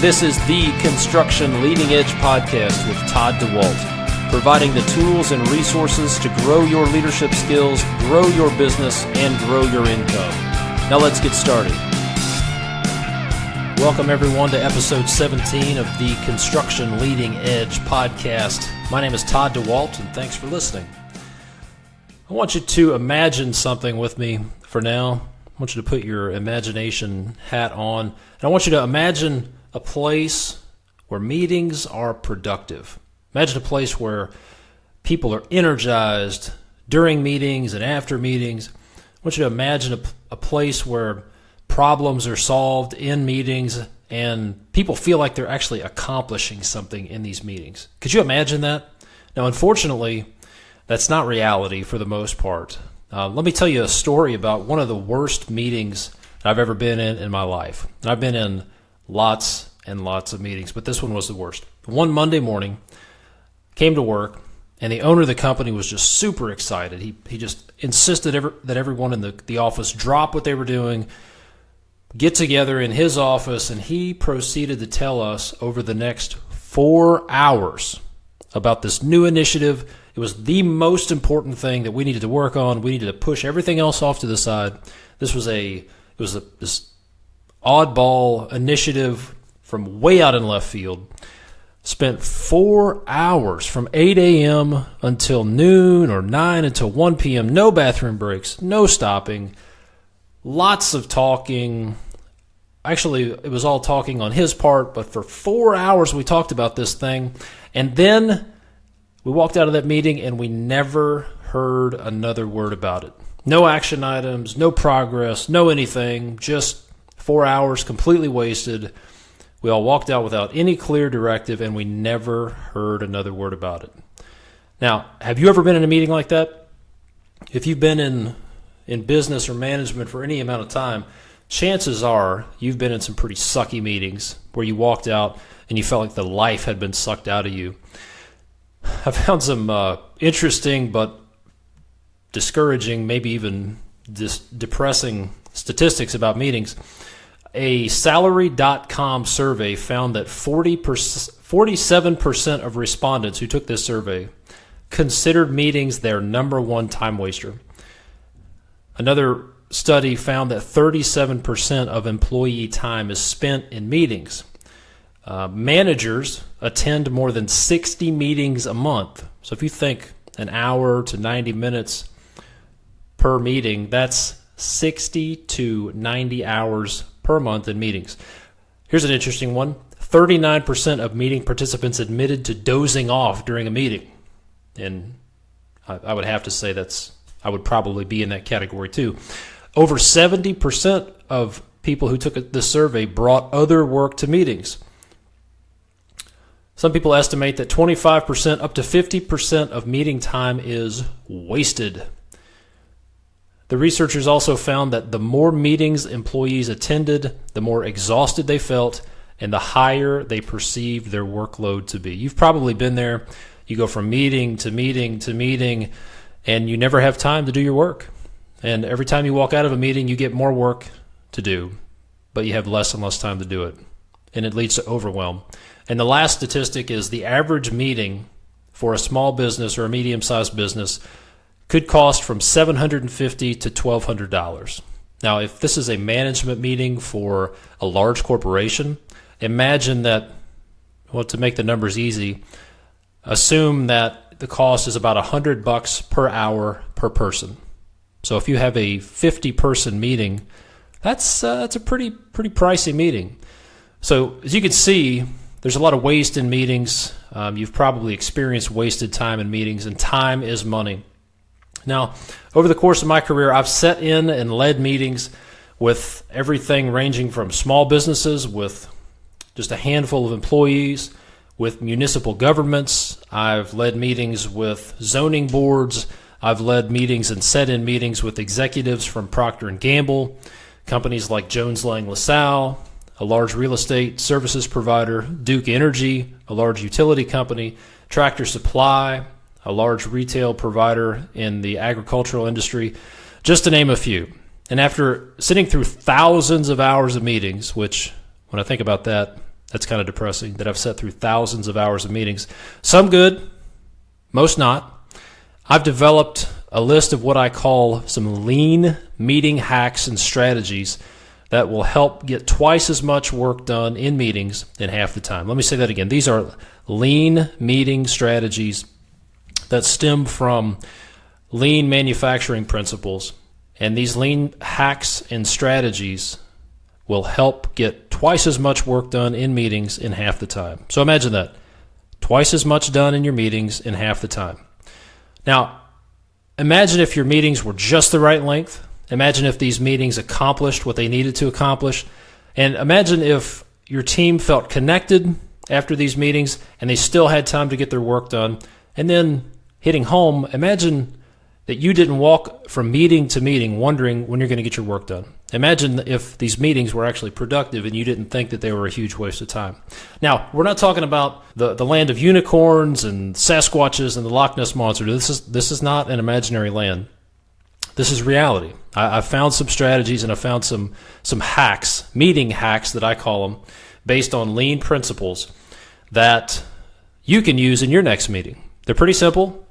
This is the Construction Leading Edge podcast with Todd DeWalt, providing the tools and resources to grow your leadership skills, grow your business, and grow your income. Now let's get started. Welcome everyone to episode 17 of the Construction Leading Edge podcast. My name is Todd DeWalt, and thanks for listening. I want you to imagine something with me for now. I want you to put your imagination hat on, and I want you to imagine a place where meetings are productive. Imagine a place where people are energized during meetings and after meetings. I want you to imagine a place where problems are solved in meetings and people feel like they're actually accomplishing something in these meetings. Could you imagine that? Now, unfortunately, that's not reality for the most part. Let me tell you a story about one of the worst meetings I've ever been in my life. And I've been in lots and lots of meetings, but this one was the worst. One Monday morning, came to work, and the owner of the company was just super excited. He just insisted that everyone in the office drop what they were doing, get together in his office, and he proceeded to tell us over the next 4 hours about this new initiative. It was the most important thing that we needed to work on. We needed to push everything else off to the side. This oddball initiative from way out in left field. Spent 4 hours from 8 a.m. until noon or 9 until 1 p.m. No bathroom breaks, no stopping, lots of talking. Actually, it was all talking on his part, but for 4 hours we talked about this thing. And then we walked out of that meeting and we never heard another word about it. No action items, no progress, no anything, just 4 hours completely wasted. We all walked out without any clear directive and we never heard another word about it. Now, have you ever been in a meeting like that? If you've been in business or management for any amount of time, chances are you've been in some pretty sucky meetings where you walked out and you felt like the life had been sucked out of you. I found some interesting but discouraging, maybe even depressing statistics about meetings. A Salary.com survey found that 47% of respondents who took this survey considered meetings their number one time waster. Another study found that 37% of employee time is spent in meetings. Managers attend more than 60 meetings a month. So if you think an hour to 90 minutes per meeting, that's 60 to 90 hours per month in meetings. Here's an interesting one. 39% of meeting participants admitted to dozing off during a meeting. And I would have to say I would probably be in that category too. Over 70% of people who took this survey brought other work to meetings. Some people estimate that 25% up to 50% of meeting time is wasted. The researchers also found that the more meetings employees attended, the more exhausted they felt, and the higher they perceived their workload to be. You've probably been there. You go from meeting to meeting to meeting, and you never have time to do your work. And every time you walk out of a meeting, you get more work to do, but you have less and less time to do it, and it leads to overwhelm. And the last statistic is the average meeting for a small business or a medium-sized business could cost from $750 to $1,200. Now, if this is a management meeting for a large corporation, imagine that, well, to make the numbers easy, assume that the cost is about $100 per hour per person. So if you have a 50-person meeting, that's a pretty pricey meeting. So as you can see, there's a lot of waste in meetings. You've probably experienced wasted time in meetings, and time is money. Now, over the course of my career, I've sat in and led meetings with everything ranging from small businesses with just a handful of employees, with municipal governments. I've led meetings with zoning boards. I've led meetings and sat in meetings with executives from Procter & Gamble, companies like Jones Lang LaSalle, a large real estate services provider, Duke Energy, a large utility company, Tractor Supply, a large retail provider in the agricultural industry, just to name a few. And after sitting through thousands of hours of meetings, which when I think about that, That's kind of depressing that I've sat through thousands of hours of meetings. Some good, most not. I've developed a list of what I call some lean meeting hacks and strategies that will help get twice as much work done in meetings in half the time. Let me say that again. These are lean meeting strategies that stem from lean manufacturing principles. And these lean hacks and strategies will help get twice as much work done in meetings in half the time. So imagine that. Twice as much done in your meetings in half the time. Now, imagine if your meetings were just the right length. Imagine if these meetings accomplished what they needed to accomplish. And imagine if your team felt connected after these meetings and they still had time to get their work done. And then hitting home, imagine that you didn't walk from meeting to meeting wondering when you're going to get your work done. Imagine if these meetings were actually productive and you didn't think that they were a huge waste of time. Now, we're not talking about the land of unicorns and Sasquatches and the Loch Ness Monster. This is not an imaginary land. This is reality. I found some strategies and I found some hacks, meeting hacks that I call them, based on lean principles that you can use in your next meeting. They're pretty simple.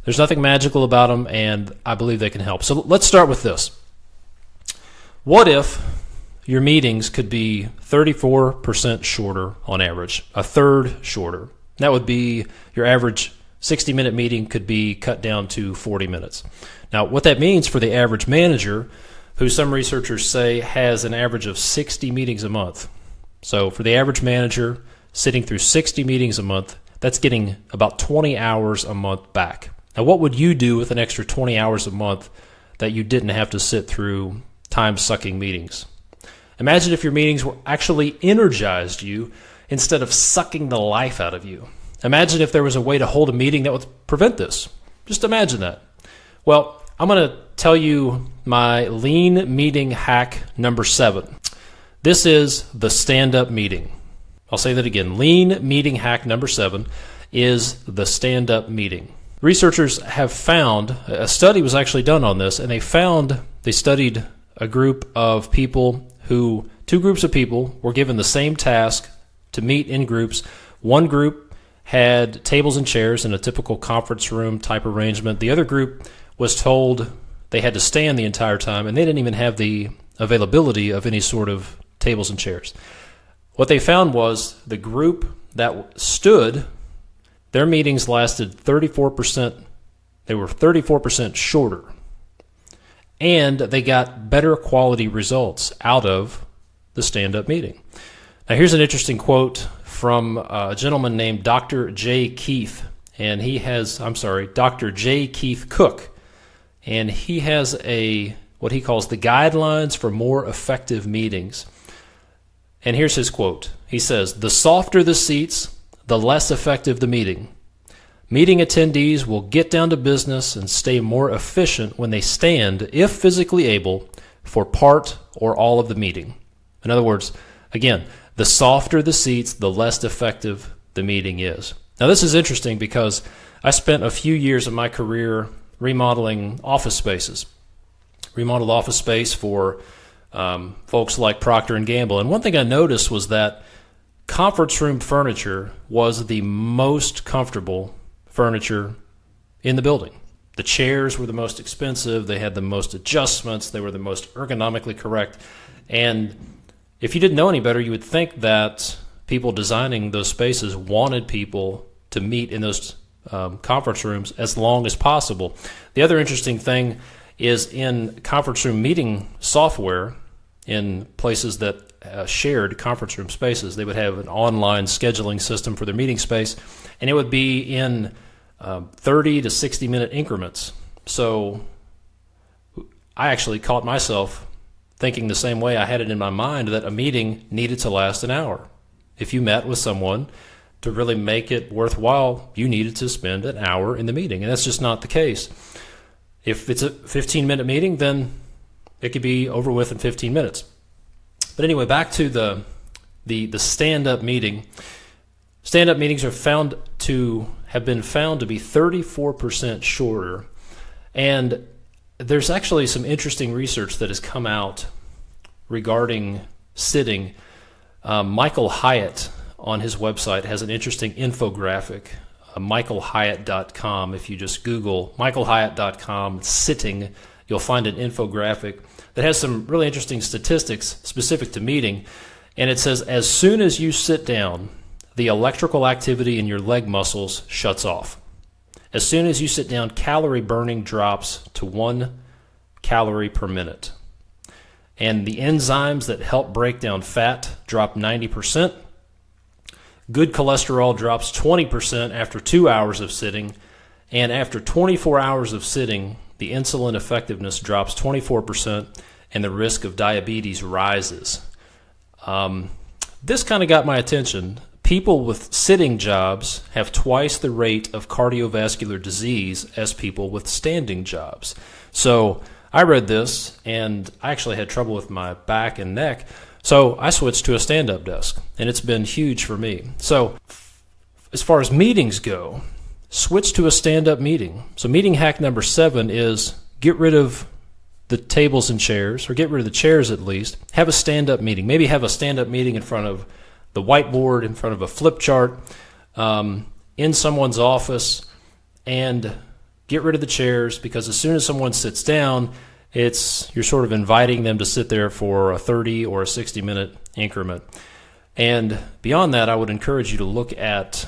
There's nothing magical about them, and I believe they can help. So let's start with this. What if your meetings could be 34% shorter on average, a third shorter? That would be your average 60-minute meeting could be cut down to 40 minutes. Now, what that means for the average manager, who some researchers say has an average of 60 meetings a month. So for the average manager sitting through 60 meetings a month, that's getting about 20 hours a month back. Now, what would you do with an extra 20 hours a month that you didn't have to sit through time-sucking meetings? Imagine if your meetings were actually energized you instead of sucking the life out of you. Imagine if there was a way to hold a meeting that would prevent this. Just imagine that. Well, I'm going to tell you my lean meeting hack number 7. This is the stand-up meeting. I'll say that again. Lean meeting hack number 7 is the stand-up meeting. Researchers have found, a study was actually done on this, and they studied a group of people two groups of people were given the same task to meet in groups. One group had tables and chairs in a typical conference room type arrangement. The other group was told they had to stand the entire time, and they didn't even have the availability of any sort of tables and chairs. What they found was the group that stood, their meetings lasted 34%. They were 34% shorter. And they got better quality results out of the stand-up meeting. Now, here's an interesting quote from a gentleman named Dr. J. Keith. And Dr. J. Keith Cook. And he has what he calls the guidelines for more effective meetings. And here's his quote. He says, "The softer the seats, the less effective the meeting. Meeting attendees will get down to business and stay more efficient when they stand, if physically able, for part or all of the meeting." In other words, again, the softer the seats, the less effective the meeting is. Now, this is interesting because I spent a few years of my career remodeling office spaces. Remodeled office space for folks like Procter & Gamble. And one thing I noticed was that conference room furniture was the most comfortable furniture in the building. The chairs were the most expensive. They had the most adjustments. They were the most ergonomically correct. And if you didn't know any better, you would think that people designing those spaces wanted people to meet in those conference rooms as long as possible. The other interesting thing is in conference room meeting software, in places that shared conference room spaces, they would have an online scheduling system for their meeting space, and it would be in 30 to 60-minute increments. So I actually caught myself thinking the same way. I had it in my mind that a meeting needed to last an hour. If you met with someone, to really make it worthwhile, you needed to spend an hour in the meeting, and that's just not the case. If it's a 15-minute meeting, then it could be over with in 15 minutes. But anyway, back to the stand-up meeting. Stand-up meetings have been found to be 34% shorter, and there's actually some interesting research that has come out regarding sitting. Michael Hyatt on his website has an interesting infographic, michaelhyatt.com. If you just Google michaelhyatt.com sitting, you'll find an infographic that has some really interesting statistics specific to meeting. And it says, as soon as you sit down, the electrical activity in your leg muscles shuts off. As soon as you sit down, calorie burning drops to 1 calorie per minute. And the enzymes that help break down fat drop 90%. Good cholesterol drops 20% after 2 hours of sitting. And after 24 hours of sitting, the insulin effectiveness drops 24%, and the risk of diabetes rises. This kind of got my attention. People with sitting jobs have twice the rate of cardiovascular disease as people with standing jobs. So I read this, and I actually had trouble with my back and neck, so I switched to a stand-up desk, and it's been huge for me. So as far as meetings go, switch to a stand-up meeting. So meeting hack number 7 is get rid of the tables and chairs, or get rid of the chairs at least. Have a stand-up meeting. Maybe have a stand-up meeting in front of the whiteboard, in front of a flip chart, in someone's office, and get rid of the chairs, because as soon as someone sits down, you're sort of inviting them to sit there for a 30 or a 60-minute increment. And beyond that, I would encourage you to look at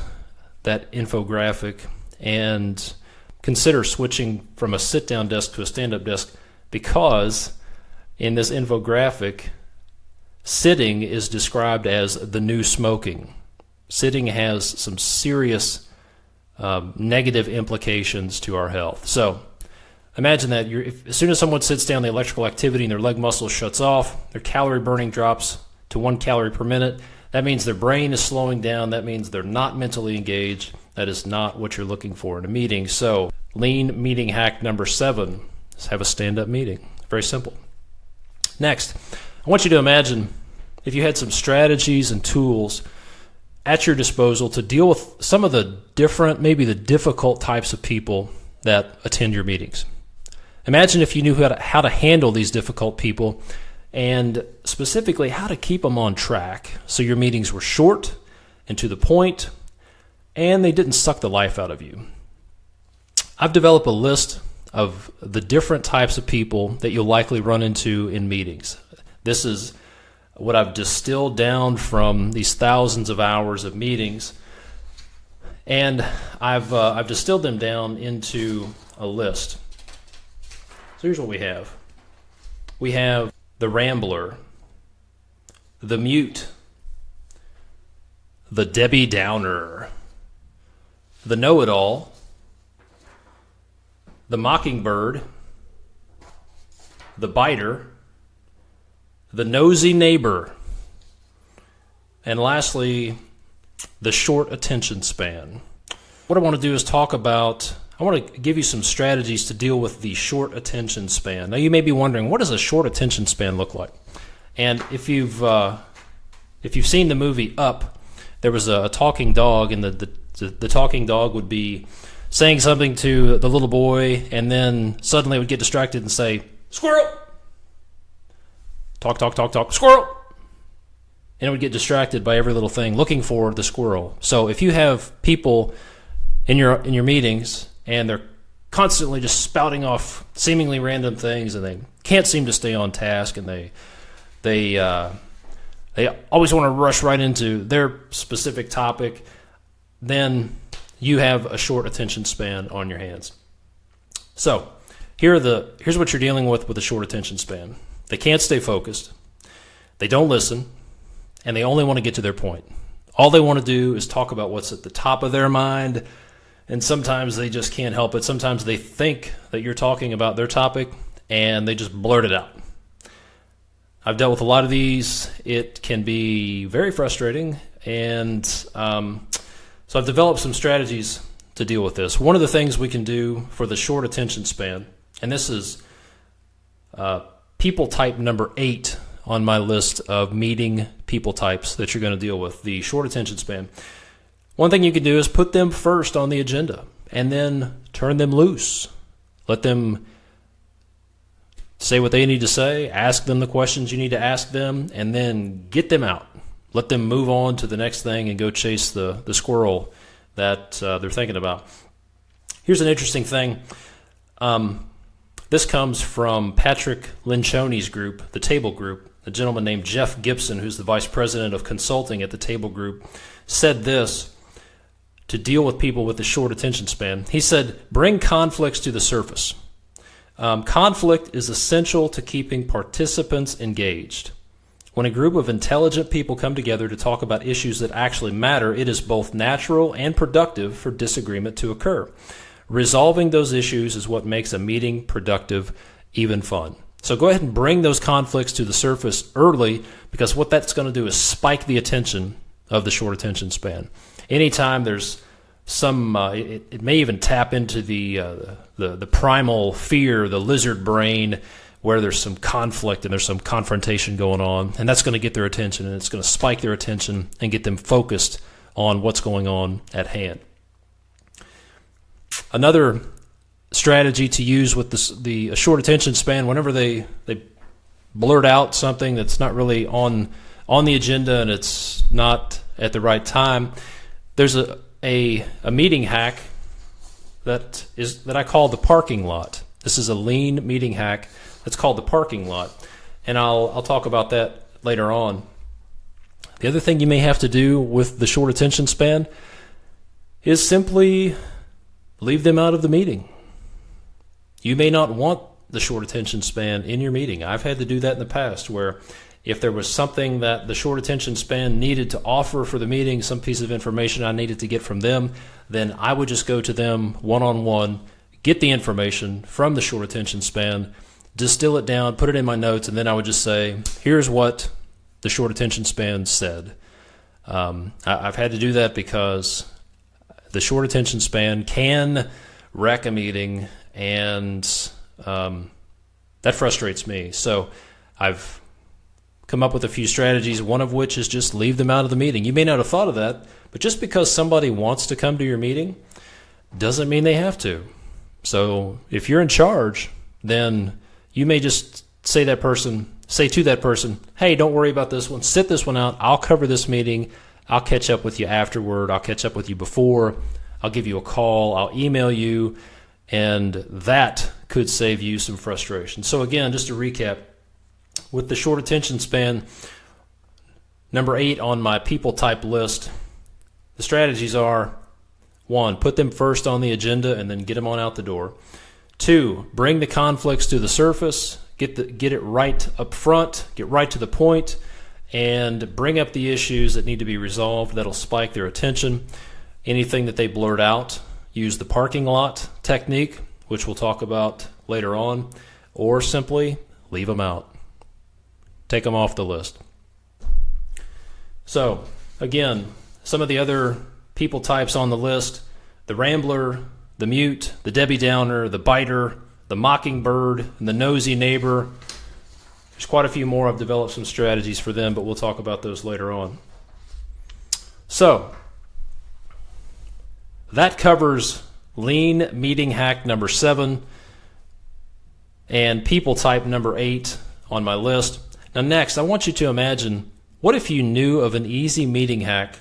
that infographic and consider switching from a sit-down desk to a stand-up desk, because in this infographic, sitting is described as the new smoking. Sitting has some serious negative implications to our health. So imagine that as soon as someone sits down, the electrical activity in their leg muscles shuts off, their calorie burning drops to 1 calorie per minute. That means their brain is slowing down. That means they're not mentally engaged. That is not what you're looking for in a meeting. So lean meeting hack number 7 is have a stand-up meeting. Very simple. Next, I want you to imagine if you had some strategies and tools at your disposal to deal with some of the different, maybe the difficult types of people that attend your meetings. Imagine if you knew how to handle these difficult people, and specifically how to keep them on track so your meetings were short and to the point, and they didn't suck the life out of you. I've developed a list of the different types of people that you'll likely run into in meetings. This is what I've distilled down from these thousands of hours of meetings, and I've distilled them down into a list. So here's what we have. We have the rambler, the mute, the Debbie Downer, the know-it-all, the mockingbird, the biter, the nosy neighbor, and lastly, the short attention span. What I want to do is I want to give you some strategies to deal with the short attention span. Now you may be wondering, what does a short attention span look like? And if you've seen the movie Up, there was a talking dog, and the talking dog would be saying something to the little boy, and then suddenly it would get distracted and say, "Squirrel!" Talk, talk, talk, talk, squirrel! And it would get distracted by every little thing looking for the squirrel. So if you have people in your meetings and they're constantly just spouting off seemingly random things, and they can't seem to stay on task, and they always want to rush right into their specific topic, then you have a short attention span on your hands. So here's what you're dealing with a short attention span. They can't stay focused, they don't listen, and they only want to get to their point. All they want to do is talk about what's at the top of their mind, and sometimes they just can't help it. Sometimes they think that you're talking about their topic, and they just blurt it out. I've dealt with a lot of these. It can be very frustrating, and so I've developed some strategies to deal with this. One of the things we can do for the short attention span, and this is people type number 8 on my list of meeting people types that you're going to deal with, the short attention span. One thing you can do is put them first on the agenda and then turn them loose. Let them say what they need to say, ask them the questions you need to ask them, and then get them out. let them move on to the next thing and go chase the squirrel that they're thinking about. Here's an interesting thing. This comes from Patrick Lencioni's group, the Table Group. A gentleman named Jeff Gibson, who's the vice president of consulting at the Table Group, said this to deal with people with a short attention span. He said, bring conflicts to the surface. Conflict is essential to keeping participants engaged. When a group of intelligent people come together to talk about issues that actually matter, it is both natural and productive for disagreement to occur. Resolving those issues is what makes a meeting productive, even fun. So go ahead and bring those conflicts to the surface early, because what that's going to do is spike the attention of the short attention span. Anytime there's some, it may even tap into the primal fear, the lizard brain, where there's some conflict and there's some confrontation going on, and that's going to get their attention, and it's going to spike their attention and get them focused on what's going on at hand. Another strategy to use with the short attention span, whenever they blurt out something that's not really on the agenda and it's not at the right time, there's a meeting hack that I call the parking lot. This is a lean meeting hack that's called the parking lot, and I'll talk about that later on. The other thing you may have to do with the short attention span is simply leave them out of the meeting. You may not want the short attention span in your meeting. I've had to do that in the past, where if there was something that the short attention span needed to offer for the meeting, some piece of information I needed to get from them, then I would just go to them one-on-one, get the information from the short attention span, distill it down, put it in my notes, and then I would just say, here's what the short attention span said. I've had to do that because the short attention span can wreck a meeting, and that frustrates me. So I've come up with a few strategies, one of which is just leave them out of the meeting. You may not have thought of that, but just because somebody wants to come to your meeting doesn't mean they have to. So if you're in charge, then you may just say to that person, hey, don't worry about this one. Sit this one out. I'll cover this meeting. I'll catch up with you afterward. I'll catch up with you before. I'll give you a call. I'll email you. And that could save you some frustration. So again, just to recap, with the short attention span, number 8 on my people type list, the strategies are: 1, put them first on the agenda and then get them on out the door. 2, bring the conflicts to the surface, get it right up front, get right to the point, and bring up the issues that need to be resolved. That'll spike their attention. Anything that they blurt out, use the parking lot technique, which we'll talk about later on, or simply leave them out. Take them off the list. So, again, some of the other people types on the list: the rambler, the mute, the Debbie Downer, the biter, the mockingbird, and the nosy neighbor. There's quite a few more. I've developed some strategies for them, but we'll talk about those later on. So, that covers lean meeting hack number 7 and people type number 8 on my list. Now next, I want you to imagine, what if you knew of an easy meeting hack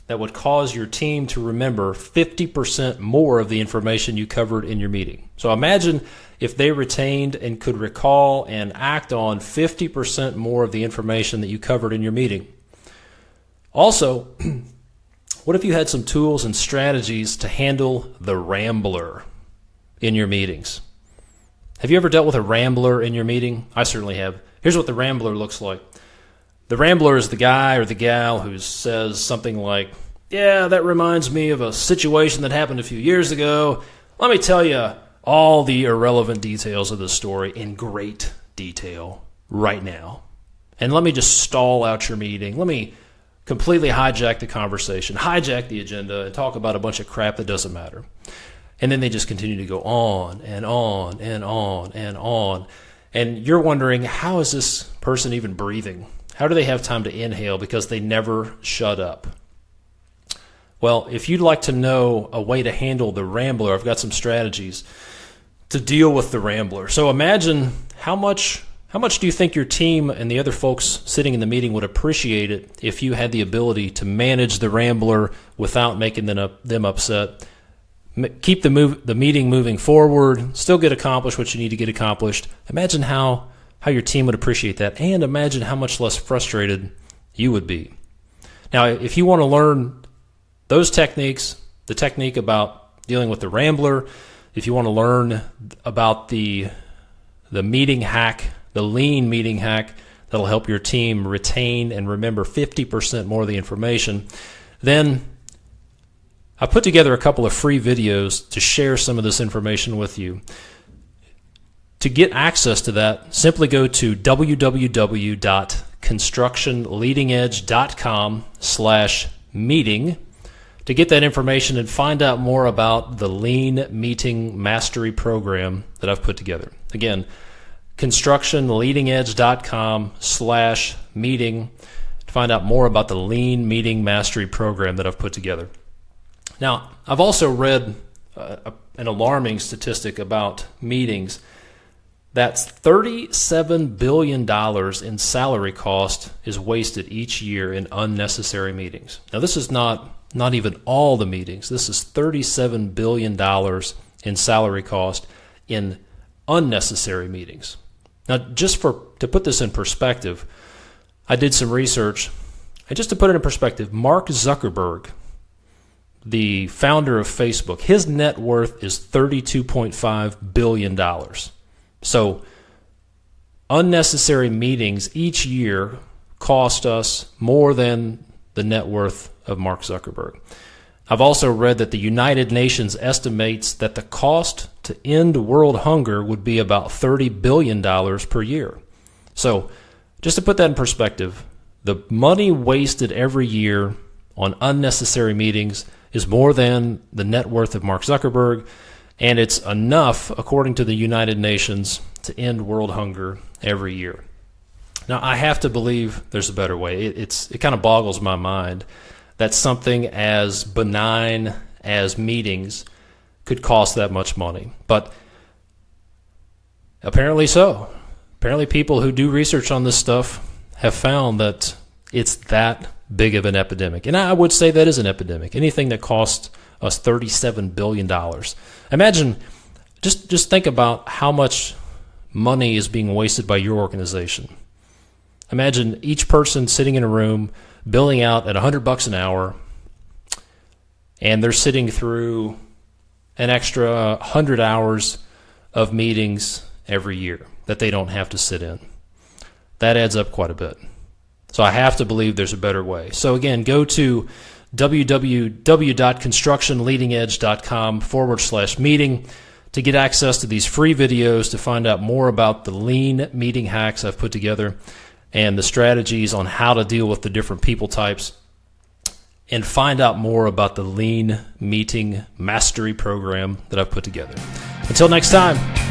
that would cause your team to remember 50% more of the information you covered in your meeting? So imagine if they retained and could recall and act on 50% more of the information that you covered in your meeting. Also, what if you had some tools and strategies to handle the rambler in your meetings? Have you ever dealt with a rambler in your meeting? I certainly have. Here's what the rambler looks like. The rambler is the guy or the gal who says something like, yeah, that reminds me of a situation that happened a few years ago. Let me tell you all the irrelevant details of the story in great detail right now. And let me just stall out your meeting. Let me completely hijack the conversation, hijack the agenda, and talk about a bunch of crap that doesn't matter. And then they just continue to go on and on and on and on. And you're wondering, how is this person even breathing? How do they have time to inhale? Because they never shut up. Well, if you'd like to know a way to handle the rambler, I've got some strategies to deal with the rambler. So imagine how much How much do you think your team and the other folks sitting in the meeting would appreciate it if you had the ability to manage the Rambler without making them upset, keep the meeting moving forward, still get accomplished what you need to get accomplished? Imagine how your team would appreciate that, and imagine how much less frustrated you would be. Now, if you want to learn those techniques, the technique about dealing with the Rambler, if you want to learn about the meeting hack, the lean meeting hack that'll help your team retain and remember 50% more of the information, then I put together a couple of free videos to share some of this information with you. To get access to that, simply go to www.constructionleadingedge.com/meeting to get that information and find out more about the Lean Meeting Mastery Program that I've put together. Again, constructionleadingedge.com/meeting to find out more about the Lean Meeting Mastery Program that I've put together. Now, I've also read an alarming statistic about meetings. That's $37 billion in salary cost is wasted each year in unnecessary meetings. Now, this is not even all the meetings. This is $37 billion in salary cost in unnecessary meetings. Now, just to put this in perspective, I did some research. And just to put it in perspective, Mark Zuckerberg, the founder of Facebook, his net worth is $32.5 billion. So unnecessary meetings each year cost us more than the net worth of Mark Zuckerberg. I've also read that the United Nations estimates that the cost to end world hunger would be about $30 billion per year. So just to put that in perspective, the money wasted every year on unnecessary meetings is more than the net worth of Mark Zuckerberg, and it's enough, according to the United Nations, to end world hunger every year. Now, I have to believe there's a better way. It kind of boggles my mind that something as benign as meetings could cost that much money. But apparently so. Apparently people who do research on this stuff have found that it's that big of an epidemic. And I would say that is an epidemic. Anything that costs us $37 billion. Imagine, just think about how much money is being wasted by your organization. Imagine each person sitting in a room billing out at $100 an hour, and they're sitting through an extra 100 hours of meetings every year that they don't have to sit in. That adds up quite a bit. So I have to believe there's a better way. So again, go to www.constructionleadingedge.com/meeting to get access to these free videos, to find out more about the lean meeting hacks I've put together and the strategies on how to deal with the different people types, and find out more about the Lean Meeting Mastery Program that I've put together. Until next time.